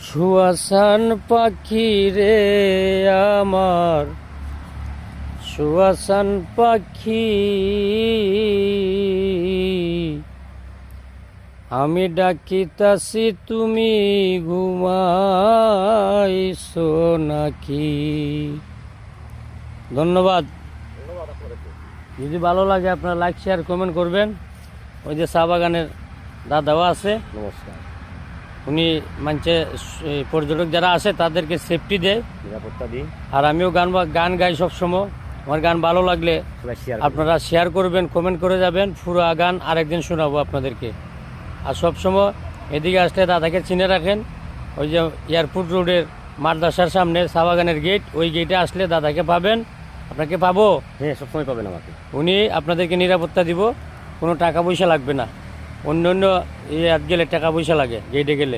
সুয়াসান পাখি রে আমার সুয়াসান পাখি, আমি ডাকিতাছি তুমি ঘুমাইছো নাকি। ধন্যবাদ। যদি ভালো লাগে আপনারা লাইক শেয়ার কমেন্ট করবেন। ওই যে চা বাগানের দাদাও আছে, নমস্কার। উনি মানছে পর্যটক যারা আসে তাদেরকে সেফটি দেয়, নিরাপত্তা দিই। আর আমিও গান গাই সবসময়। আমার গান ভালো লাগলে আপনারা শেয়ার করবেন, কমেন্ট করে যাবেন। পুরো গান আরেকদিন শোনাবো আপনাদেরকে। আর সবসময় এদিকে আসলে দাদাকে চিনে রাখেন। ওই যে এয়ারপোর্ট রোডের মাদ্রাসার সামনে চা বাগানের গেট, ওই গেটে আসলে দাদাকে পাবেন। আপনাকে পাবো? হ্যাঁ, সবসময় পাবেন আমাকে। উনি আপনাদেরকে নিরাপত্তা দিব, কোনো টাকা পয়সা লাগবে না। অন্য অন্য গেলে টাকা পয়সা লাগে গেটে গেলে।